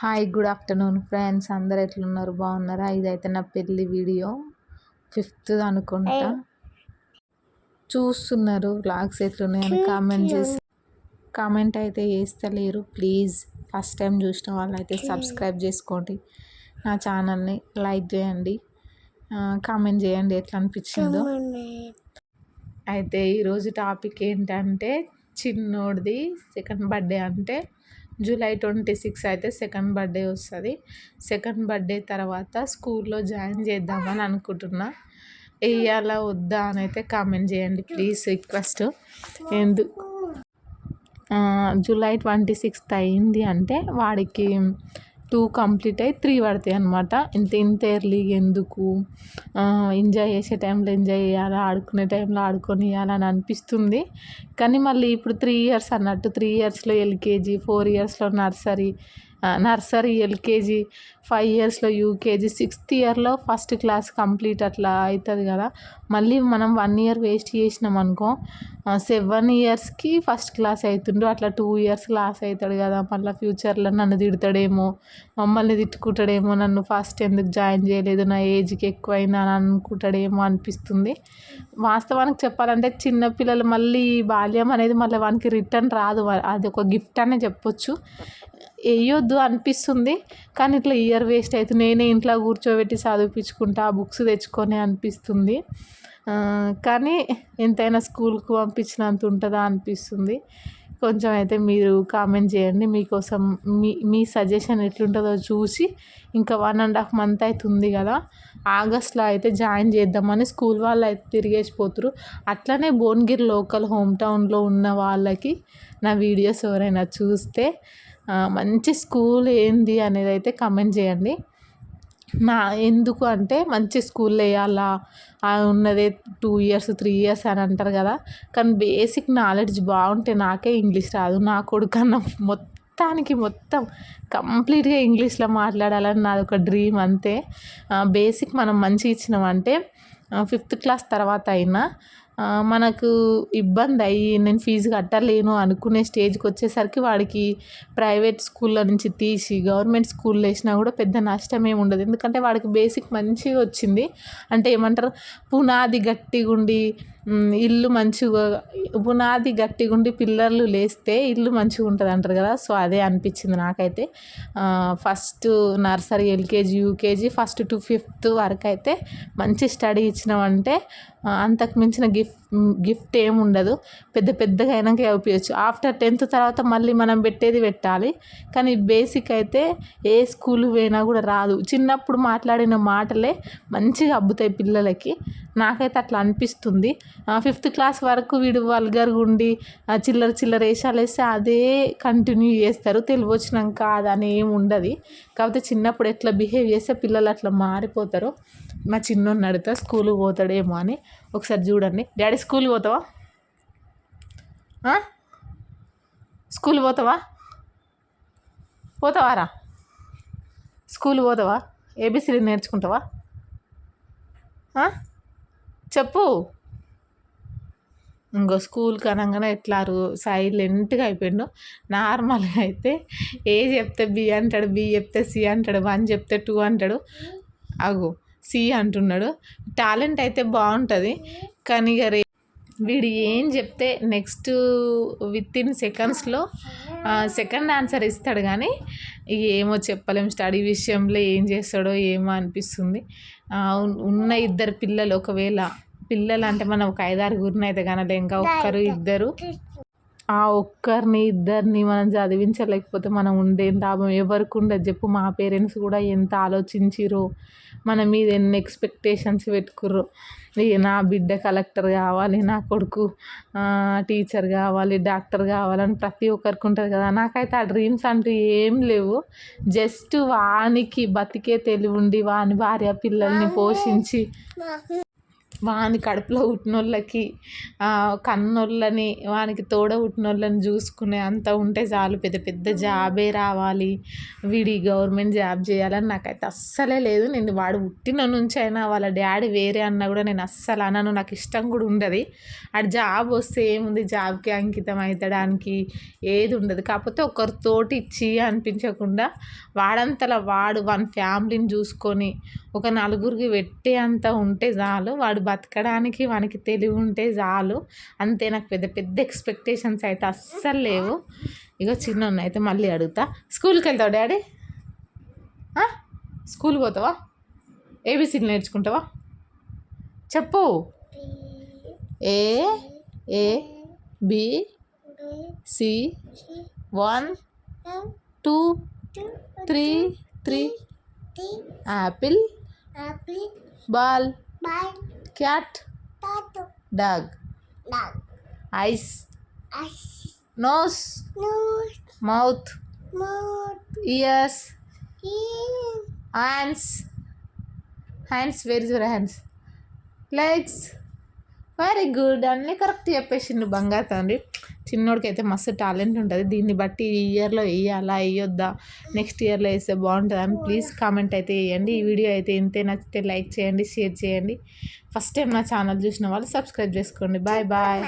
Hi good afternoon friends, అందరు ఎట్లున్నారు? బాగున్నారా? ఇదైతే నా పెళ్ళి వీడియో 5th అనుకుంటా. చూస్తున్నారు వ్లాగ్స్ ఎట్లున్నాయని కామెంట్ అయితే చేస్తలేరు. ప్లీజ్ ఫస్ట్ టైం చూసిన వాళ్ళు అయితే సబ్స్క్రైబ్ చేసుకోండి, నా ఛానల్ని లైక్ చేయండి, కామెంట్ చేయండి ఎట్లా అనిపించిందో. అయితే ఈరోజు టాపిక్ ఏంటంటే చిన్నోడిది సెకండ్ బర్త్డే. అంటే జూలై 26 అయితే సెకండ్ బర్త్డే వస్తుంది. సెకండ్ బర్త్డే తర్వాత స్కూల్లో జాయిన్ చేద్దామని అనుకుంటున్నా. వేయాలా వద్దా అని అయితే కామెంట్ చేయండి ప్లీజ్, రిక్వెస్ట్. జూలై 26 అయింది అంటే వాడికి 2 కంప్లీట్ అయ్యి 3 పడతాయి అనమాట. ఇంత ఎర్లీ ఎందుకు, ఎంజాయ్ చేసే టైంలో ఎంజాయ్ చేయాలా, ఆడుకునే టైంలో ఆడుకొనియాలని అనిపిస్తుంది. కానీ మళ్ళీ ఇప్పుడు 3 ఇయర్స్ అన్నట్టు, 3 ఇయర్స్లో ఎల్కేజీ, 4 ఇయర్స్లో నర్సరీ, ఎల్కేజీ, 5 ఇయర్స్లో యూకేజీ, 6th ఇయర్లో ఫస్ట్ క్లాస్ కంప్లీట్ అట్లా అవుతుంది కదా. మళ్ళీ మనం 1 ఇయర్ వేస్ట్ చేసినాం అనుకో, 7 ఇయర్స్కి ఫస్ట్ క్లాస్ అవుతుండు. అట్లా 2 ఇయర్స్ క్లాస్ అవుతాడు కదా. మళ్ళీ ఫ్యూచర్లో నన్ను తిడతాడేమో, మమ్మల్ని తిట్టుకుంటాడేమో, నన్ను ఫస్ట్ ఎందుకు జాయిన్ చేయలేదు, నా ఏజ్కి ఎక్కువైంది అని అనుకుంటాడేమో అనిపిస్తుంది. వాస్తవానికి చెప్పాలంటే చిన్నపిల్లలు మళ్ళీ బాల్యం అనేది మళ్ళీ వానికి రిటర్న్ రాదు. అది ఒక గిఫ్ట్ అనే చెప్పొచ్చు. వేయొద్దు అనిపిస్తుంది, కానీ ఇట్లా ఇయర్ వేస్ట్ అవుతుంది. నేనే ఇంట్లో కూర్చోబెట్టి చదివించుకుంటా, బుక్స్ తెచ్చుకొని అనిపిస్తుంది. కానీ ఎంతైనా స్కూల్కి పంపించినంత ఉంటుందా అనిపిస్తుంది. కొంచెం అయితే మీరు కామెంట్ చేయండి. మీకోసం మీ సజెషన్ ఎట్లుంటుందో చూసి, ఇంకా 1.5 month అవుతుంది కదా, ఆగస్ట్లో అయితే జాయిన్ చేద్దామని స్కూల్ వాళ్ళు అయితే తిరిగేసిపోతురు. అట్లనే భువనగిరి లోకల్ హోమ్ టౌన్లో ఉన్న వాళ్ళకి నా వీడియోస్ ఎవరైనా చూస్తే మంచి స్కూల్ ఏంది అనేది అయితే కమెంట్ చేయండి. ఎందుకు అంటే మంచి స్కూల్లో వేయాలా, ఉన్నదే 2 ఇయర్స్ 3 ఇయర్స్ అని అంటారు కదా. కానీ బేసిక్ నాలెడ్జ్ బాగుంటే, నాకే ఇంగ్లీష్ రాదు, నా కొడుకన్నా మొత్తం కంప్లీట్గా ఇంగ్లీష్లో మాట్లాడాలని నాది ఒక డ్రీమ్ అంతే. బేసిక్ మనం మంచిగా ఇచ్చినామంటే 5th క్లాస్ తర్వాత అయినా మనకు ఇబ్బంది అయ్యి నేను ఫీజు కట్టలేను అనుకునే స్టేజ్కి వచ్చేసరికి వాడికి ప్రైవేట్ స్కూల్లో నుంచి తీసి గవర్నమెంట్ స్కూల్లో వేసినా కూడా పెద్ద నష్టం ఏమి ఉండదు. ఎందుకంటే వాడికి బేసిక్ మంచిగా వచ్చింది. అంటే ఏమంటారు, పునాది గట్టిగా ఉండి ఇల్లు మంచిగా, పునాది గట్టిగా ఉండి పిల్లర్లు లేస్తే ఇల్లు మంచిగా ఉంటుంది అంటారు కదా. సో అదే అనిపించింది నాకైతే. First nursery, LKG, UKG, 1st to 5th వరకు అయితే మంచి స్టడీ ఇచ్చినామంటే అంతకు మించిన గిఫ్ట్ ఏమి ఉండదు. పెద్దగా అయినాక చదివించచ్చు. ఆఫ్టర్ 10th తర్వాత మళ్ళీ మనం పెట్టాలి. కానీ బేసిక్ అయితే ఏ స్కూల్ పోయినా కూడా రాదు. చిన్నప్పుడు మాట్లాడిన మాటలే మంచిగా అబ్బుతాయి పిల్లలకి. నాకైతే అట్లా అనిపిస్తుంది. 5th క్లాస్ వరకు వీడు వల్గర్గా ఉండి చిల్లర వేషాలు వేస్తే అదే కంటిన్యూ చేస్తారు. తెలివి వచ్చినాక అదని ఏమి ఉండదు. కాకపోతే చిన్నప్పుడు ఎట్లా బిహేవ్ చేస్తే పిల్లలు అట్లా మారిపోతారు. మా చిన్నోడిని అడుగుతా స్కూల్కి పోతాడేమో అని. ఒకసారి చూడండి. డాడీ స్కూల్కి పోతావా? స్కూల్కి పోతావారా? స్కూల్కి పోతావా? ఏబిసిడి నేర్చుకుంటావా? చెప్పు. ఇంకో స్కూల్కి అనగానే ఎట్లా సైలెంట్గా అయిపోయిండు. నార్మల్గా అయితే ఏ చెప్తే బి అంటాడు, బి చెప్తే సి అంటాడు, 1 చెప్తే 2 అంటాడు. సి అంటున్నాడు. టాలెంట్ అయితే బాగుంటుంది. కానీ ఇక వీడు ఏం చెప్తే నెక్స్ట్ వితిన్ సెకండ్స్లో సెకండ్ ఆన్సర్ ఇస్తాడు. కానీ ఏమో చెప్పలేం. స్టడీ విషయంలో ఏం చేస్తాడో ఏమో అనిపిస్తుంది. ఉన్న 2 పిల్లలు, ఒకవేళ పిల్లలు అంటే మనం ఒక 5-6 అయితే కనలే, ఇంకా 1-2 ఆ 1-2 మనం చదివించలేకపోతే మనం ఉండేం లాభం? ఎవరికి ఉండదు చెప్పు. మా పేరెంట్స్ కూడా ఎంత ఆలోచించిరో, మన మీద ఎన్ని ఎక్స్పెక్టేషన్స్ పెట్టుకుర్రో. నా బిడ్డ కలెక్టర్ కావాలి, నా కొడుకు టీచర్ కావాలి, డాక్టర్ కావాలని ప్రతి ఒక్కరికి ఉంటుంది కదా. నాకైతే ఆ డ్రీమ్స్ అంటూ ఏం లేవు. జస్ట్ వానికి బతికే తెలివి ఉండి, వాని భార్య పిల్లల్ని పోషించి వాని కడుపులో పుట్టినోళ్ళకి కన్నోళ్ళని వానికి తోడ పుట్టినోళ్ళని చూసుకునే అంత ఉంటే చాలు. పెద్ద పెద్ద జాబే రావాలి, వీడి గవర్నమెంట్ జాబ్ చేయాలని నాకైతే అస్సలే లేదు. నేను వాడు పుట్టిన నుంచి అయినా వాళ్ళ డాడీ వేరే అన్నా కూడా నేను అస్సలు అనను, నాకు ఇష్టం కూడా ఉండదు. ఆడు జాబ్ వస్తే ఏముంది, జాబ్కి అంకితం అవుతాడానికి ఏది ఉండదు. కాకపోతే ఒకరితోటి ఇచ్చి అనిపించకుండా వాడంతలా వాడు వాని ఫ్యామిలీని చూసుకొని ఒక నలుగురికి పెట్టే అంత ఉంటే చాలు. వాడు బతకడానికి వానికి తెలివి ఉంటే చాలు. అంతే. నాకు పెద్ద పెద్ద ఎక్స్పెక్టేషన్స్ అయితే అస్సలు లేవు. ఇక చిన్న అయితే మళ్ళీ అడుగుతా, స్కూల్కి వెళ్తావా డాడీ? స్కూల్ పోతావా? ఏబిసిలు నేర్చుకుంటావా? చెప్పు. A A B C 1 2 3 apple ball cat dog eyes nose mouth ears hands where is your hands legs. Very good, అన్నీ కరెక్ట్ చెప్పేసిండు బంగారు తండ్రి. చిన్నోడికి అయితే మస్తు టాలెంట్ ఉంటుంది. దీన్ని బట్టి ఈ ఇయర్లో వేయాలా వేయొద్దా, నెక్స్ట్ ఇయర్లో వేస్తే బాగుంటుందా అని ప్లీజ్ కామెంట్ అయితే వేయండి. ఈ వీడియో అయితే ఇంతే, నచ్చితే లైక్ చేయండి, షేర్ చేయండి. ఫస్ట్ టైం నా ఛానల్ చూసిన వాళ్ళు సబ్స్క్రైబ్ చేసుకోండి. Bye bye.